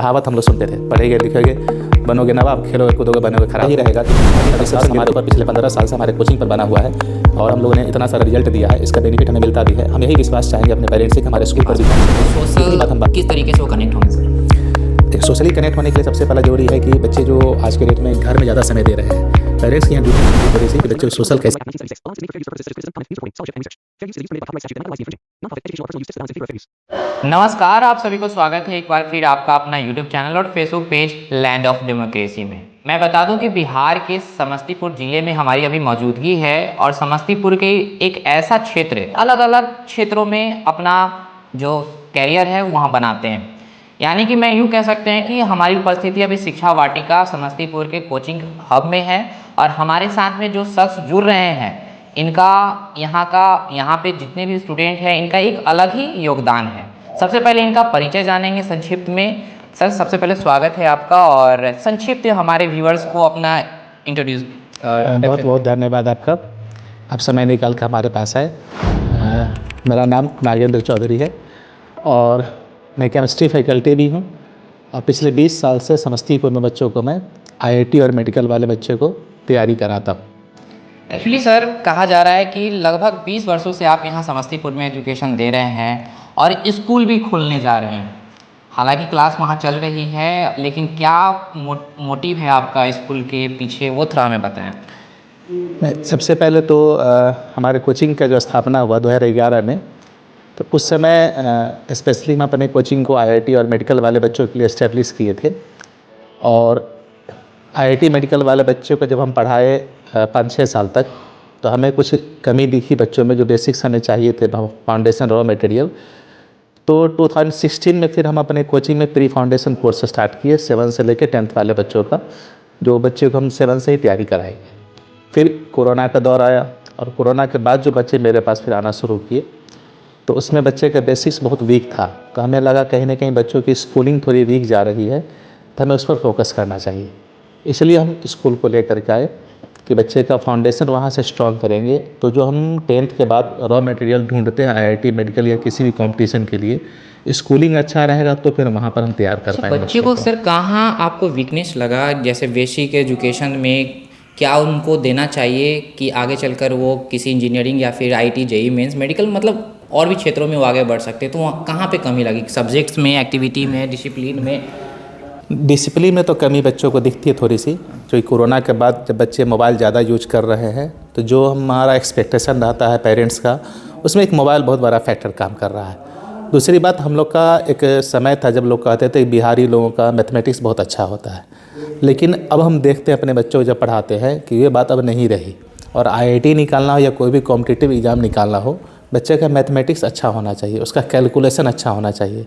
कहावत हम लोग सुनते थे, पढ़ेंगे लिखेंगे बनोगे नवाब, खेलोगे कूदोगे बनोगे खराब ही रहेगा। हमारे ऊपर पिछले 15 साल से हमारे कोचिंग पर बना हुआ है और हम लोगों ने इतना सारा रिजल्ट दिया है, इसका बेनिफिट हमें मिलता भी है। हम यही विश्वास चाहेंगे अपने पेरेंट्स से कि हमारे स्कूल पर भी सोशल किस तरीके से वो कनेक्ट होंगे सर? सोशली कनेक्ट होने के लिए सबसे पहला जरूरी है कि बच्चे जो आज के डेट में घर में ज़्यादा समय दे रहे हैं, पेरेंट्स की यहाँ ड्यूटी थोड़ी सी कि बच्चे सोशल कैसे। नमस्कार, आप सभी को स्वागत है एक बार फिर आपका अपना यूट्यूब चैनल और Facebook page land of democracy में। मैं बता दूं कि बिहार के समस्तीपुर जिले में हमारी अभी मौजूदगी है और समस्तीपुर के एक ऐसा क्षेत्र अलग अलग क्षेत्रों में अपना जो कैरियर है वहाँ बनाते हैं। यानी कि मैं यूँ कह सकते हैं कि हमारी उपस्थिति अभी शिक्षा वाटिका समस्तीपुर के कोचिंग हब में है और हमारे साथ में जो शख्स जुड़ रहे हैं इनका यहाँ पे जितने भी स्टूडेंट हैं इनका एक अलग ही योगदान है। सबसे पहले इनका परिचय जानेंगे संक्षिप्त में। सर, सबसे पहले स्वागत है आपका और संक्षिप्त हमारे व्यूअर्स को अपना इंट्रोड्यूस। बहुत बहुत धन्यवाद आपका, आप समय निकाल कर हमारे पास आए। मेरा नाम नागेंद्र चौधरी है और मैं केमिस्ट्री फैकल्टी भी हूँ और पिछले 20 साल से समस्तीपुर में बच्चों को मैं आईआईटी और मेडिकल वाले बच्चों को तैयारी कराता हूँ। एक्चुअली सर, कहा जा रहा है कि लगभग 20 वर्षों से आप यहाँ समस्तीपुर में एजुकेशन दे रहे हैं और स्कूल भी खोलने जा रहे हैं। हालांकि क्लास वहाँ चल रही है, लेकिन क्या मोटिव है आपका स्कूल के पीछे, वो थोड़ा हमें बताएं। सबसे पहले तो हमारे कोचिंग का जो स्थापना हुआ 2011 में, तो उस समय स्पेशली हम अपने कोचिंग को आईआईटी और मेडिकल वाले बच्चों के लिए इस्टेब्लिश किए थे। और आईआईटी मेडिकल वाले बच्चों को जब हम पढ़ाए 5-6 साल तक, तो हमें कुछ कमी दिखी बच्चों में, जो बेसिक्स हमें चाहिए थे, फाउंडेशन रॉ मटेरियल। तो 2016 में फिर हम अपने कोचिंग में प्री फाउंडेशन कोर्स स्टार्ट किए 7 से लेकर 10th वाले बच्चों का, जो बच्चों को हम 7 से ही तैयारी कराएंगे। फिर कोरोना का दौर आया और कोरोना के बाद जो बच्चे मेरे पास फिर आना शुरू किए, तो उसमें बच्चे का बेसिक्स बहुत वीक था। तो हमें लगा कहीं ना कहीं बच्चों की स्कूलिंग थोड़ी वीक जा रही है, तो हमें उस पर फोकस करना चाहिए। इसलिए हम स्कूल को लेकर के आए कि बच्चे का फाउंडेशन वहाँ से स्ट्रॉन्ग करेंगे। तो जो हम 10th के बाद रॉ मटेरियल ढूंढते हैं आईआईटी मेडिकल या किसी भी कंपटीशन के लिए, स्कूलिंग अच्छा रहेगा तो फिर वहाँ पर हम तैयार कर पाएंगे। बच्चे को सर कहाँ आपको वीकनेस लगा, जैसे बेसिक एजुकेशन में क्या उनको देना चाहिए कि आगे चलकर वो किसी इंजीनियरिंग या फिर आईटी, जेईई मेंस, मेडिकल, मतलब और भी क्षेत्रों में वो आगे बढ़ सकते हैं, तो वहाँ कहाँ पे कमी लगी? सब्जेक्ट्स में, एक्टिविटी में, डिसिप्लिन में? डिसिप्लिन में तो कमी बच्चों को दिखती है थोड़ी सी, जो कोरोना के बाद जब बच्चे मोबाइल ज़्यादा यूज कर रहे हैं, तो जो हमारा एक्सपेक्टेशन रहता है पेरेंट्स का, उसमें एक मोबाइल बहुत बड़ा फैक्टर काम कर रहा है। दूसरी बात, हम लोग का एक समय था जब लोग कहते थे बिहारी लोगों का मैथमेटिक्स बहुत अच्छा होता है, लेकिन अब हम देखते हैं अपने बच्चों को जब पढ़ाते हैं कि ये बात अब नहीं रही। और आईआईटी निकालना हो या कोई भी कॉम्पिटिटिव एग्ज़ाम निकालना हो, बच्चे का मैथमेटिक्स अच्छा होना चाहिए, उसका कैलकुलेशन अच्छा होना चाहिए।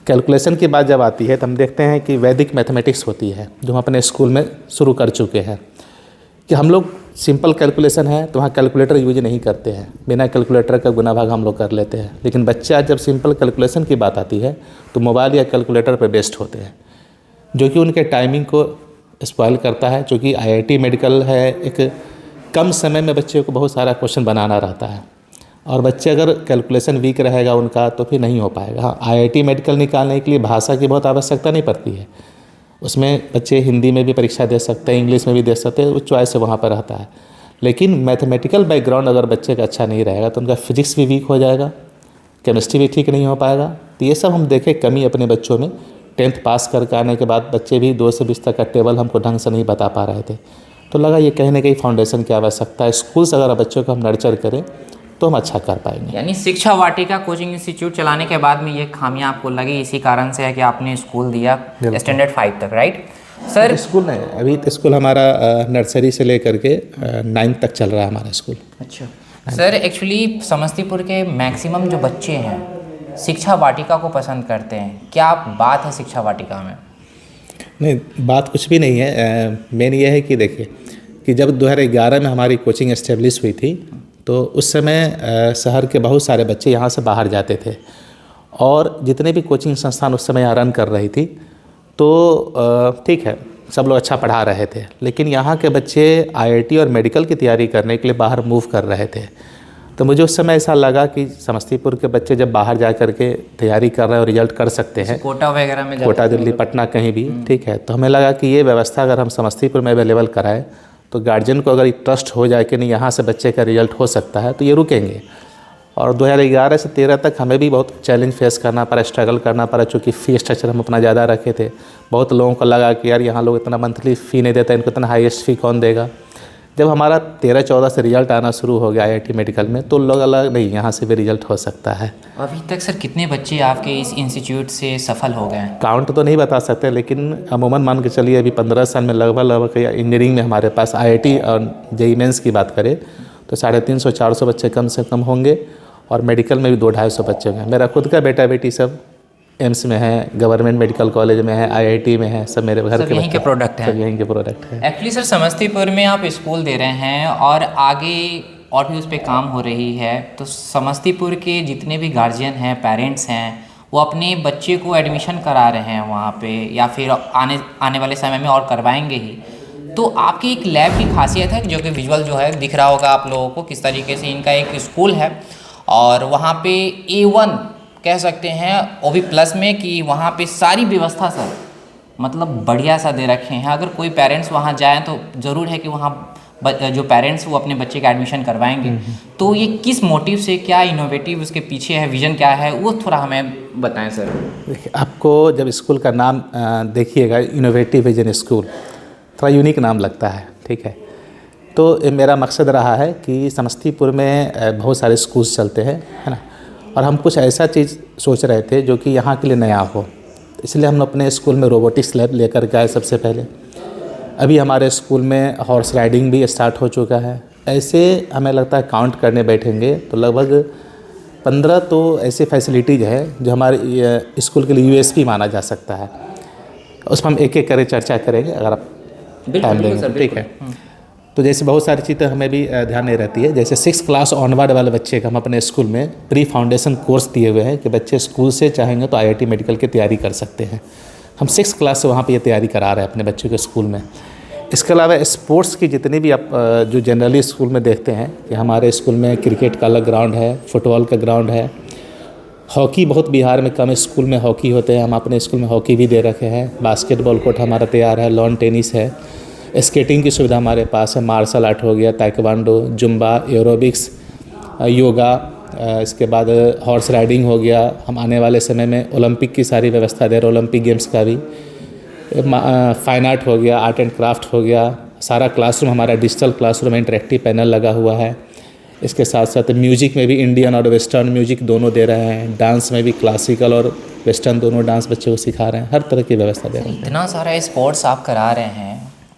कैलकुलेशन की बात जब आती है तो हम देखते हैं कि वैदिक मैथमेटिक्स होती है, जो हम अपने स्कूल में शुरू कर चुके हैं, कि हम लोग सिंपल कैलकुलेशन है तो वहाँ कैलकुलेटर यूज नहीं करते हैं, बिना कैलकुलेटर का गुना भाग हम लोग कर लेते हैं। लेकिन बच्चा जब सिंपल कैलकुलेशन की बात आती है तो मोबाइल या कैलकुलेटर पर बेस्ड होते हैं, जो कि उनके टाइमिंग को स्पॉइल करता है। चूँकि आईआईटी मेडिकल है, एक कम समय में बच्चे को बहुत सारा क्वेश्चन बनाना रहता है और बच्चे अगर कैलकुलेशन वीक रहेगा उनका तो फिर नहीं हो पाएगा। हाँ, आईआईटी मेडिकल निकालने के लिए भाषा की बहुत आवश्यकता नहीं पड़ती है, उसमें बच्चे हिंदी में भी परीक्षा दे सकते हैं, इंग्लिश में भी दे सकते हैं, वो चॉइस वहाँ पर रहता है। लेकिन मैथमेटिकल बैकग्राउंड अगर बच्चे का अच्छा नहीं रहेगा तो उनका फिजिक्स भी वीक हो जाएगा, केमिस्ट्री भी ठीक नहीं हो पाएगा। तो ये सब हम देखें कमी अपने बच्चों में। 10th पास करके आने के बाद बच्चे भी 2 से 20 तक का टेबल हमको ढंग से नहीं बता पा रहे थे, तो लगा ये कहीं ना कहीं फाउंडेशन की आवश्यकता है। स्कूल से अगर बच्चों को हम नर्चर करें तो हम अच्छा कर पाएंगे। यानी शिक्षा वाटिका कोचिंग इंस्टीट्यूट चलाने के बाद में ये खामियां आपको लगी, इसी कारण से है कि आपने स्कूल दिया स्टैंडर्ड 5 तक, राइट सर? स्कूल नहीं, अभी तो स्कूल हमारा नर्सरी से लेकर के 9th तक चल रहा है हमारा स्कूल। अच्छा सर, एक्चुअली समस्तीपुर के मैक्सिमम जो बच्चे हैं शिक्षा वाटिका को पसंद करते हैं, क्या बात है शिक्षा वाटिका में? नहीं, बात कुछ भी नहीं है। मेन ये है कि देखिए कि जब 2011 में हमारी कोचिंग एस्टेब्लिश हुई थी, तो उस समय शहर के बहुत सारे बच्चे यहाँ से बाहर जाते थे और जितने भी कोचिंग संस्थान उस समय यहाँ रन कर रही थी, तो ठीक है, सब लोग अच्छा पढ़ा रहे थे, लेकिन यहाँ के बच्चे आईआईटी और मेडिकल की तैयारी करने के लिए बाहर मूव कर रहे थे। तो मुझे उस समय ऐसा लगा कि समस्तीपुर के बच्चे जब बाहर जा कर के तैयारी कर रहे हैं और रिजल्ट कर सकते हैं, कोटा वगैरह में कोटा, दिल्ली, पटना, कहीं भी, ठीक है, तो हमें लगा कि ये व्यवस्था अगर हम समस्तीपुर में अवेलेबल कराएं तो गार्जियन को अगर ट्रस्ट हो जाए कि नहीं यहाँ से बच्चे का रिजल्ट हो सकता है तो ये रुकेंगे। और 2011 से 13 तक हमें भी बहुत चैलेंज फेस करना पड़ा, स्ट्रगल करना पड़ा, चूँकि फ़ी स्ट्रक्चर हम अपना ज़्यादा रखे थे। बहुत लोगों को लगा कि यार यहाँ लोग इतना मंथली फ़ी नहीं देते, इनको इतना हाईएस्ट फ़ी कौन देगा। जब हमारा 13-14 से रिजल्ट आना शुरू हो गया IIT मेडिकल में तो लोग अलग नहीं, यहाँ से भी रिजल्ट हो सकता है। अभी तक सर कितने बच्चे आपके इस इंस्टीट्यूट से सफल हो गए हैं? काउंट तो नहीं बता सकते, लेकिन अमूमन मान के चलिए अभी 15 साल में लगभग इंजीनियरिंग में हमारे पास IIT और JEE मेंस की बात करें तो 350-400 बच्चे कम से कम होंगे, और मेडिकल में भी 200-250 बच्चे होंगे। मेरा खुद का बेटा बेटी सब एम्स में है, गवर्नमेंट मेडिकल कॉलेज में है, IIT में है, सब मेरे घर के यहीं के प्रोडक्ट हैं। सब यहीं के प्रोडक्ट हैं। एक्चुअली सर समस्तीपुर में आप स्कूल दे रहे हैं और आगे और भी उस पर काम हो रही है, तो समस्तीपुर के जितने भी गार्जियन हैं, पेरेंट्स हैं, वो अपने बच्चे को एडमिशन करा रहे हैं वहाँ पे, या फिर आने वाले समय में और करवाएंगे ही। तो आपकी एक लैब की खासियत है जो कि विजुअल जो है दिख रहा होगा आप लोगों को किस तरीके से इनका एक स्कूल है, और वहाँ पे A1 कह सकते हैं OB प्लस में कि वहाँ पे सारी व्यवस्था सर मतलब बढ़िया सा दे रखे हैं। अगर कोई पेरेंट्स वहाँ जाएँ तो ज़रूर है कि वहाँ जो पेरेंट्स वो अपने बच्चे का एडमिशन करवाएंगे। तो ये किस मोटिव से, क्या इनोवेटिव उसके पीछे है, विज़न क्या है, वो थोड़ा हमें बताएं सर। देखिए, आपको जब स्कूल का नाम देखिएगा, इनोवेटिव विजन स्कूल, थोड़ा यूनिक नाम लगता है, ठीक है। तो मेरा मकसद रहा है कि समस्तीपुर में बहुत सारे स्कूल्स चलते हैं, है ना, और हम कुछ ऐसा चीज़ सोच रहे थे जो कि यहाँ के लिए नया हो, इसलिए हम अपने स्कूल में रोबोटिक्स लैब लेकर के आए सबसे पहले। अभी हमारे स्कूल में हॉर्स राइडिंग भी स्टार्ट हो चुका है। ऐसे हमें लगता है काउंट करने बैठेंगे तो लगभग 15 तो ऐसी फैसिलिटीज़ है जो हमारे स्कूल के लिए USP माना जा सकता है। उस पर हम एक एक करके चर्चा करेंगे अगर आप टाइम देंगे, ठीक है। तो जैसे बहुत सारी चीज़ें हमें भी ध्यान नहीं रहती है, जैसे 6 क्लास ऑनवर्ड वाले बच्चे का हम अपने स्कूल में प्री फाउंडेशन कोर्स दिए हुए हैं कि बच्चे स्कूल से चाहेंगे तो IIT मेडिकल की तैयारी कर सकते हैं। हम 6 क्लास से वहाँ पे ये तैयारी करा रहे हैं अपने बच्चों के स्कूल में। इसके अलावा स्पोर्ट्स की जितनी भी आप जो जनरली स्कूल में देखते हैं कि हमारे स्कूल में क्रिकेट का अलग ग्राउंड है, फुटबॉल का ग्राउंड है, हॉकी बहुत बिहार में कम स्कूल में हॉकी होते हैं, हम अपने स्कूल में हॉकी भी दे रखे हैं। बास्केटबॉल कोर्ट हमारा तैयार है, लॉन टेनिस है, स्केटिंग की सुविधा हमारे पास है, मार्शल आर्ट हो गया, ताइक्वांडो, जुम्बा, एरोबिक्स, योगा, इसके बाद हॉर्स राइडिंग हो गया। हम आने वाले समय में ओलंपिक की सारी व्यवस्था दे रहे हैं, ओलंपिक गेम्स का भी, फाइन आर्ट हो गया, आर्ट एंड क्राफ्ट हो गया। सारा क्लासरूम हमारा डिजिटल क्लासरूम, इंटरेक्टिव पैनल लगा हुआ है। इसके साथ साथ म्यूजिक में भी इंडियन और वेस्टर्न म्यूजिक दोनों दे रहे हैं, डांस में भी क्लासिकल और वेस्टर्न दोनों डांस बच्चों को सिखा रहे हैं, हर तरह की व्यवस्था दे रहे हैं। इतना सारा स्पोर्ट्स आप करा रहे हैं।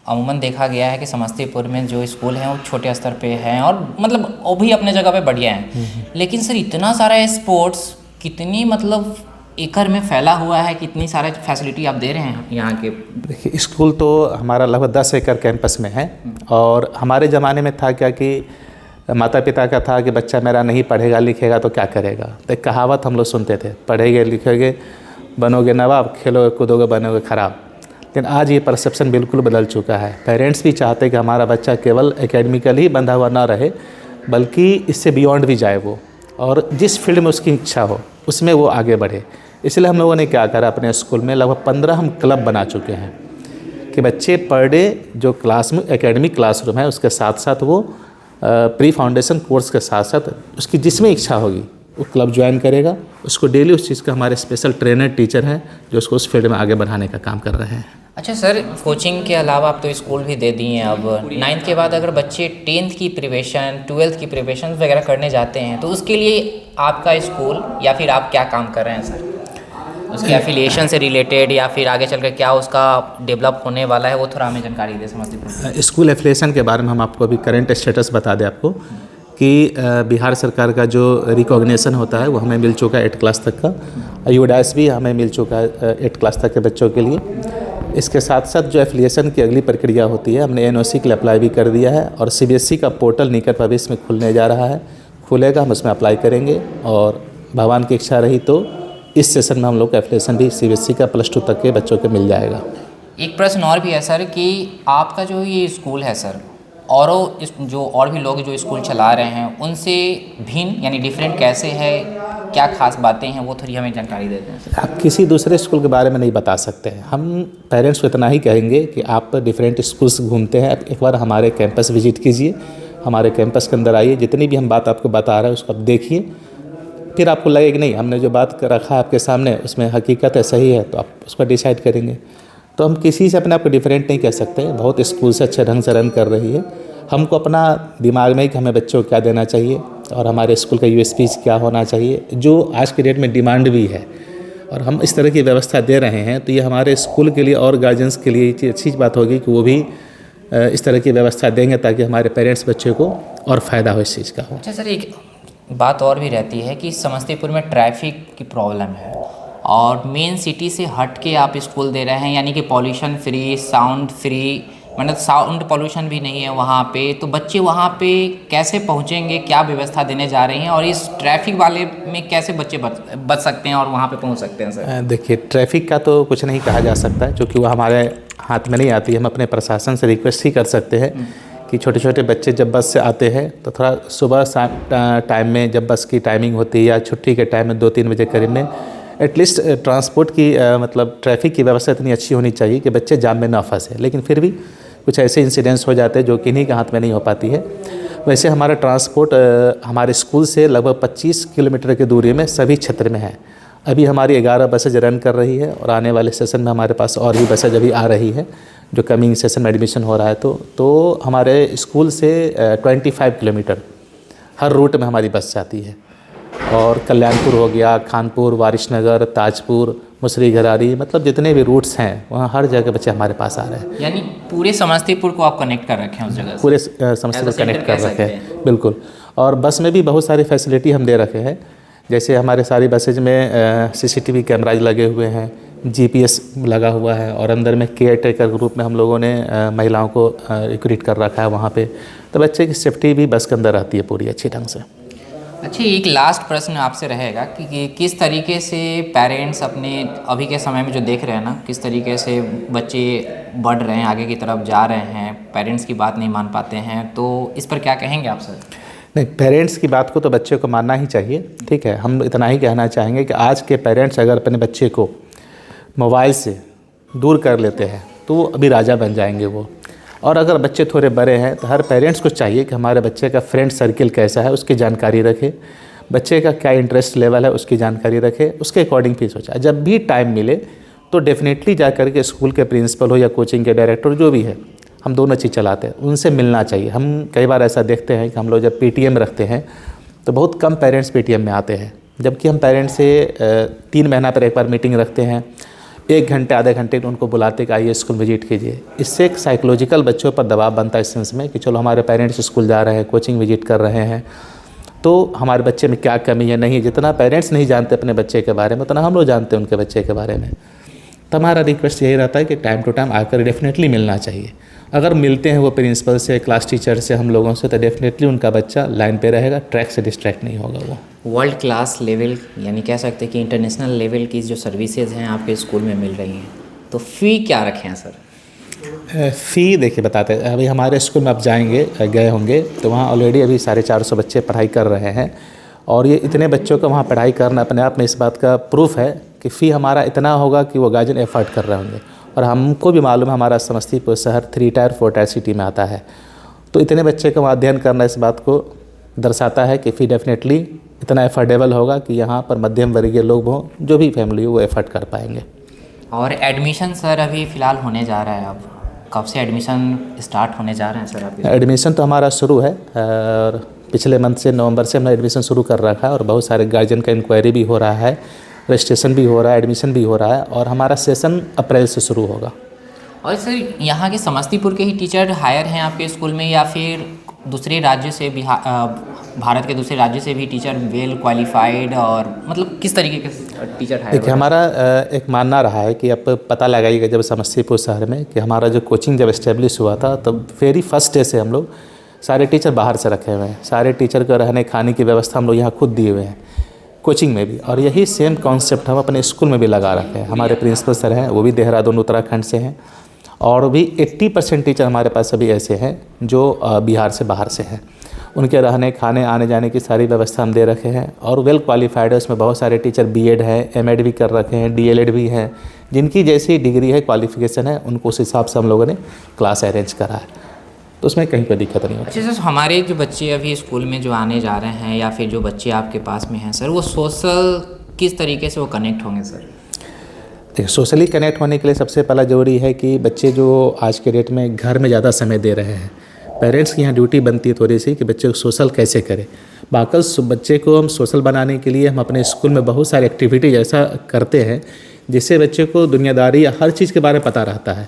अमूमन देखा गया है कि समस्तीपुर में जो स्कूल हैं वो छोटे स्तर पे हैं और मतलब वो भी अपने जगह पे बढ़िया हैं, लेकिन सर इतना सारा स्पोर्ट्स कितनी मतलब एकड़ में फैला हुआ है, कितनी सारे फैसिलिटी आप दे रहे हैं यहाँ के? देखिए, स्कूल तो हमारा लगभग 10 एकड़ कैंपस में है, और हमारे ज़माने में था क्या कि माता पिता का था कि बच्चा मेरा नहीं पढ़ेगा लिखेगा तो क्या करेगा। तो एक कहावत हम लोग सुनते थे, पढ़ेंगे लिखेंगे बनोगे नवाब, खेलोगे कूदोगे बनोगे खराब। लेकिन आज ये परसेप्शन बिल्कुल बदल चुका है। पेरेंट्स भी चाहते हैं कि हमारा बच्चा केवल एकेडमिकली ही बंधा हुआ ना रहे, बल्कि इससे बियॉन्ड भी जाए वो, और जिस फील्ड में उसकी इच्छा हो उसमें वो आगे बढ़े। इसलिए हम लोगों ने क्या करा, अपने स्कूल में लगभग 15 हम क्लब बना चुके हैं कि बच्चे पर डे जो क्लास में एकेडमिक क्लासरूम है उसके साथ साथ वो प्री फाउंडेशन कोर्स के साथ साथ उसकी जिसमें इच्छा होगी वो क्लब ज्वाइन करेगा। उसको डेली उस चीज़ का हमारे स्पेशल ट्रेनर टीचर हैं जो उसको उस फील्ड में आगे बढ़ाने का काम कर रहे हैं। अच्छा सर, कोचिंग के अलावा आप तो स्कूल भी दे दिए हैं। अब 9th के बाद अगर बच्चे 10th की प्रिपरेशन, 12th की प्रिपरेशन वगैरह करने जाते हैं तो उसके लिए आपका स्कूल या फिर आप क्या काम कर रहे हैं सर? उसके एफिलिएशन से रिलेटेड या फिर आगे चलकर क्या उसका डेवलप होने वाला है, वो थोड़ा हमें जानकारी दे समस्तीपुर। स्कूल एफिलिएशन के बारे में हम आपको अभी करंट स्टेटस बता दें आपको कि बिहार सरकार का जो रिकॉग्निशन होता है वो हमें मिल चुका है 8 क्लास तक का, यूडाइस भी हमें मिल चुका है 8 क्लास तक के बच्चों के लिए। इसके साथ साथ जो एफिलिएशन की अगली प्रक्रिया होती है, हमने NOC के लिए अप्लाई भी कर दिया है, और CBSE का पोर्टल निकट भविष्य में खुलने जा रहा है, खुलेगा, हम उसमें अप्लाई करेंगे, और भगवान की इच्छा रही तो इस सेशन में हम लोग का एफिलिएशन भी CBSE का +2 तक के बच्चों को मिल जाएगा। एक प्रश्न और भी है सर कि आपका जो ये स्कूल है सर, औरों जो और भी लोग जो स्कूल चला रहे हैं उनसे भिन्न यानी डिफरेंट कैसे है, क्या खास बातें हैं, वो थोड़ी हमें जानकारी दे दें। आप किसी दूसरे स्कूल के बारे में नहीं बता सकते हैं। हम पेरेंट्स को इतना ही कहेंगे कि आप डिफरेंट स्कूल्स घूमते हैं, एक बार हमारे कैंपस विजिट कीजिए, हमारे कैंपस के अंदर आइए, जितनी भी हम बात आपको बता रहे हैं उसको आप देखिए, फिर आपको लगेगा कि नहीं हमने जो बात रखा है आपके सामने उसमें हकीकत है, सही है, तो आप उस पर डिसाइड करेंगे। तो हम किसी से अपने आप को डिफरेंट नहीं कह सकते। बहुत स्कूल से अच्छे ढंग से रन कर रही है। हमको अपना दिमाग में कि हमें बच्चों को क्या देना चाहिए और हमारे स्कूल का यूएसपी क्या होना चाहिए, जो आज के डेट में डिमांड भी है, और हम इस तरह की व्यवस्था दे रहे हैं, तो ये हमारे स्कूल के लिए और गार्जियंस के लिए ये अच्छी बात होगी कि वो भी इस तरह की व्यवस्था देंगे ताकि हमारे पेरेंट्स बच्चे को और फ़ायदा हो इस चीज़ का हो। अच्छा सर, एक बात और भी रहती है कि समस्तीपुर में ट्रैफिक की प्रॉब्लम है और मेन सिटी से हट के आप स्कूल दे रहे हैं, यानी कि पॉल्यूशन फ्री, साउंड फ्री, मतलब साउंड पॉल्यूशन भी नहीं है वहाँ पे, तो बच्चे वहाँ पे कैसे पहुँचेंगे, क्या व्यवस्था देने जा रही हैं, और इस ट्रैफिक वाले में कैसे बच्चे बच सकते हैं और वहाँ पे पहुँच सकते हैं सर? देखिए, ट्रैफिक का तो कुछ नहीं कहा जा सकता है क्योंकि वो हमारे हाथ में नहीं आती है। हम अपने प्रशासन से रिक्वेस्ट ही कर सकते हैं कि छोटे छोटे बच्चे जब बस से आते हैं तो थोड़ा सुबह टाइम में, जब बस की टाइमिंग होती है या छुट्टी के टाइम में 2-3 बजे करीब में, एटलीस्ट ट्रांसपोर्ट की मतलब ट्रैफिक की व्यवस्था इतनी अच्छी होनी चाहिए कि बच्चे जाम में ना फंसे। लेकिन फिर भी कुछ ऐसे इंसिडेंट्स हो जाते हैं जो किन्हीं के हाथ में नहीं हो पाती है। वैसे हमारा ट्रांसपोर्ट हमारे स्कूल से लगभग 25 किलोमीटर की दूरी में सभी क्षेत्र में है। अभी हमारी 11 बसेज रन कर रही है और आने वाले सेशन में हमारे पास और भी बसेज अभी आ रही है, जो कमिंग सेशन में एडमिशन हो रहा है। तो हमारे स्कूल से 25 किलोमीटर हर रूट में हमारी बस जाती है, और कल्याणपुर हो गया, खानपुर, वारिसनगर, ताजपुर, मुसरी घरारी, मतलब जितने भी रूट्स हैं वहाँ हर जगह बच्चे हमारे पास आ रहे हैं। यानी पूरे समस्तीपुर को आप कनेक्ट कर रखे हैं उस जगह से? पूरे समस्तीपुर कनेक्ट कर रखे हैं, बिल्कुल। और बस में भी बहुत सारी फैसिलिटी हम दे रखे हैं, जैसे हमारे सारी बसेज में सीसीटीवी कैमराज लगे हुए हैं, जीपीएस लगा हुआ है, और अंदर में केयर टेकर ग्रुप में हम लोगों ने महिलाओं को रिक्रूट कर रखा है वहाँ पे, तो बच्चे की सेफ्टी भी बस के अंदर रहती है पूरी अच्छी ढंग से। अच्छा, एक लास्ट प्रश्न आपसे रहेगा कि किस तरीके से पेरेंट्स अपने अभी के समय में जो देख रहे हैं ना, किस तरीके से बच्चे बढ़ रहे हैं, आगे की तरफ जा रहे हैं, पेरेंट्स की बात नहीं मान पाते हैं, तो इस पर क्या कहेंगे आप सर? नहीं, पेरेंट्स की बात को तो बच्चे को मानना ही चाहिए, ठीक है। हम इतना ही कहना चाहेंगे कि आज के पेरेंट्स अगर अपने बच्चे को मोबाइल से दूर कर लेते हैं तो अभी राजा बन जाएंगे वो। और अगर बच्चे थोड़े बड़े हैं तो हर पेरेंट्स को चाहिए कि हमारे बच्चे का फ्रेंड सर्किल कैसा है उसकी जानकारी रखे, बच्चे का क्या इंटरेस्ट लेवल है उसकी जानकारी रखे, उसके अकॉर्डिंग फीस हो जाए। जब भी टाइम मिले तो डेफिनेटली जा कर के स्कूल के प्रिंसिपल हो या कोचिंग के डायरेक्टर जो भी है, हम दोनों चीज़ चलाते हैं, उनसे मिलना चाहिए। हम कई बार ऐसा देखते हैं कि हम लोग जब पीटीएम रखते हैं तो बहुत कम पेरेंट्स पीटीएम में आते हैं, जबकि हम पेरेंट्स से 3 महीना पर एक बार मीटिंग रखते हैं, 1 घंटे आधे घंटे उनको बुलाते कि आइए स्कूल विजिट कीजिए। इससे एक साइकोलॉजिकल बच्चों पर दबाव बनता है इस सेंस में कि चलो हमारे पेरेंट्स स्कूल जा रहे हैं, कोचिंग विजिट कर रहे हैं, तो हमारे बच्चे में क्या कमी है, नहीं। जितना पेरेंट्स नहीं जानते अपने बच्चे के बारे में उतना हम लोग जानते हैं उनके बच्चे के बारे में। तो हमारा रिक्वेस्ट यही रहता है कि टाइम टू टाइम आकर डेफिनेटली मिलना चाहिए। अगर मिलते हैं वो प्रिंसिपल से, क्लास टीचर से, हम लोगों से, तो डेफिनेटली उनका बच्चा लाइन पे रहेगा, ट्रैक से डिस्ट्रैक्ट नहीं होगा वो। वर्ल्ड क्लास लेवल यानी कह सकते हैं कि इंटरनेशनल लेवल की जो सर्विसेज हैं आपके स्कूल में मिल रही हैं, तो फ़ी क्या रखे हैं सर? फ़ी देखिए बताते हैं। अभी हमारे स्कूल में आप जाएंगे, गए होंगे तो वहाँ ऑलरेडी अभी 450 बच्चे पढ़ाई कर रहे हैं, और ये इतने बच्चों को वहाँ पढ़ाई करना अपने आप में इस बात का प्रूफ है कि फ़ी हमारा इतना होगा कि वो गार्जियन एफर्ट कर रहे होंगे। और हमको भी मालूम है हमारा समस्तीपुर शहर 3 टायर 4 टायर सिटी में आता है, तो इतने बच्चे का वहाँ अध्ययन करना इस बात को दर्शाता है कि फ़ी डेफिनेटली इतना एफर्डेबल होगा कि यहाँ पर मध्यम वर्गीय लोग हों, जो भी फैमिली हो वो एफर्ट कर पाएंगे। और एडमिशन सर अभी फ़िलहाल होने जा रहा है, अब कब से एडमिशन स्टार्ट होने जा रहे हैं सर अभी? एडमिशन तो हमारा शुरू है, और पिछले मंथ से नवंबर से हमने एडमिशन शुरू कर रखा है, और बहुत सारे गार्जियन का इंक्वायरी भी हो रहा है, रजिस्ट्रेशन भी हो रहा है, एडमिशन भी हो रहा है, और हमारा सेशन अप्रैल से शुरू होगा। और सर यहाँ के समस्तीपुर के ही टीचर हायर हैं आपके स्कूल में, या फिर दूसरे राज्य से भी भारत के दूसरे राज्य से भी टीचर वेल क्वालिफाइड, और मतलब किस तरीके के टीचर हायर? देखिए, हमारा एक मानना रहा है कि अब पता लगाइएगा जब समस्तीपुर शहर में कि हमारा जो कोचिंग जब इस्टेब्लिश हुआ था तब वेरी फर्स्ट डे से हम लोग सारे टीचर बाहर से रखे हुए हैं। सारे टीचर को रहने खाने की व्यवस्था हम लोग यहाँ खुद दिए हुए हैं कोचिंग में भी, और यही सेम कॉन्सेप्ट हम अपने स्कूल में भी लगा रखे हैं। हमारे प्रिंसिपल सर हैं, वो भी देहरादून उत्तराखंड से हैं, और भी 80% टीचर हमारे पास अभी ऐसे हैं जो बिहार से बाहर से हैं। उनके रहने खाने आने जाने की सारी व्यवस्था हम दे रखे हैं और वेल क्वालिफाइड है। उसमें बहुत सारे टीचर बीएड है, एमएड भी कर रखे हैं, डीएलएड भी हैं, जिनकी जैसी डिग्री है, क्वालिफिकेशन है, उनको उस हिसाब से हम लोगों ने क्लास अरेंज करा है, तो उसमें कहीं पर दिक्कत नहीं होती। अच्छा सर, हमारे जो बच्चे अभी स्कूल में जो आने जा रहे हैं या फिर जो बच्चे आपके पास में हैं सर, वो सोशल किस तरीके से वो कनेक्ट होंगे सर? देखिए, सोशली कनेक्ट होने के लिए सबसे पहला ज़रूरी है कि बच्चे जो आज के डेट में घर में ज़्यादा समय दे रहे हैं, पेरेंट्स की यहाँ ड्यूटी बनती है थोड़ी सी कि बच्चे को सोशल कैसे करें। बाकी बच्चे को हम सोशल बनाने के लिए हम अपने स्कूल में बहुत सारी एक्टिविटीज़ ऐसा करते हैं जिससे बच्चे को दुनियादारी या हर चीज़ के बारे में पता रहता है।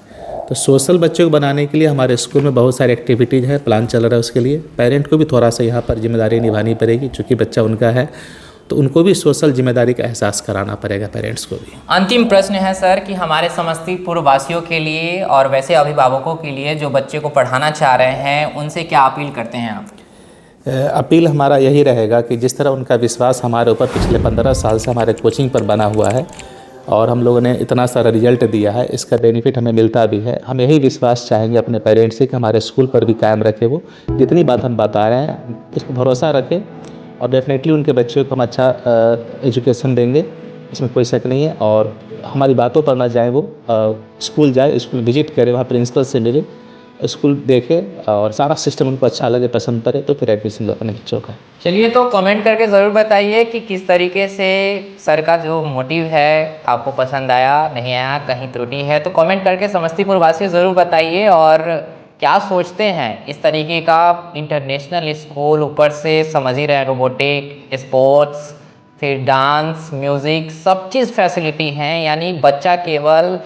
तो सोशल बच्चे को बनाने के लिए हमारे स्कूल में बहुत सारी एक्टिविटीज़ है, प्लान चल रहा है। उसके लिए पेरेंट को भी थोड़ा सा यहाँ पर जिम्मेदारी निभानी पड़ेगी, चूँकि बच्चा उनका है, तो उनको भी सोशल जिम्मेदारी का एहसास कराना पड़ेगा, पेरेंट्स को भी। अंतिम प्रश्न है सर कि हमारे समस्तीपुर वासियों के लिए और वैसे अभिभावकों के लिए जो बच्चे को पढ़ाना चाह रहे हैं, उनसे क्या अपील करते हैं आप? अपील हमारा यही रहेगा कि जिस तरह उनका विश्वास हमारे ऊपर पिछले 15 साल से हमारे कोचिंग पर बना हुआ है और हम लोगों ने इतना सारा रिजल्ट दिया है, इसका बेनिफिट हमें मिलता भी है। हम यही विश्वास चाहेंगे अपने पेरेंट्स से कि हमारे स्कूल पर भी कायम रखे, वो जितनी बात हम बता रहे हैं उस पर भरोसा रखें और डेफिनेटली उनके बच्चों को हम अच्छा एजुकेशन देंगे, इसमें कोई शक नहीं है। और हमारी बातों पर ना जाएं, वो स्कूल जाए, स्कूल विजिट करें, वहाँ प्रिंसिपल से मिले, स्कूल देखे और सारा सिस्टम उनको अच्छा लगे, पसंद पड़े, तो फिर एडमिशन लो अपने बच्चों का। चलिए, तो कमेंट करके ज़रूर बताइए कि किस तरीके से सर का जो मोटिव है आपको पसंद आया, नहीं आया, कहीं त्रुटि है, तो कमेंट करके समस्तीपुर वासी ज़रूर बताइए। और क्या सोचते हैं इस तरीके का इंटरनेशनल स्कूल, ऊपर से समझ ही रहे रोबोटिक, स्पोर्ट्स, फिर डांस, म्यूज़िक, सब चीज़ फैसिलिटी हैं। यानी बच्चा केवल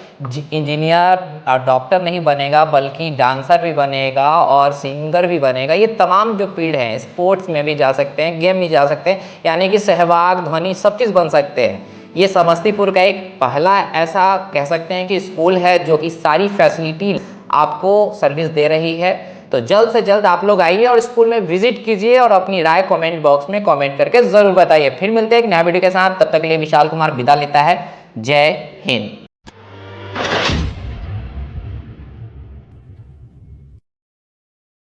इंजीनियर और डॉक्टर नहीं बनेगा, बल्कि डांसर भी बनेगा और सिंगर भी बनेगा। ये तमाम जो फील्ड हैं, स्पोर्ट्स में भी जा सकते हैं, गेम में जा सकते हैं, यानी कि सहवाग, ध्वनि, सब चीज़ बन सकते हैं। ये समस्तीपुर का एक पहला ऐसा कह सकते हैं कि स्कूल है जो कि सारी फैसिलिटी आपको सर्विस दे रही है। तो जल्द से जल्द आप लोग आइए और स्कूल में विजिट कीजिए और अपनी राय कमेंट बॉक्स में कमेंट करके ज़रूर बताइए। फिर मिलते हैं एक नया वीडियो के साथ, तब तक के लिए विशाल कुमार विदा लेता है। जय हिंद।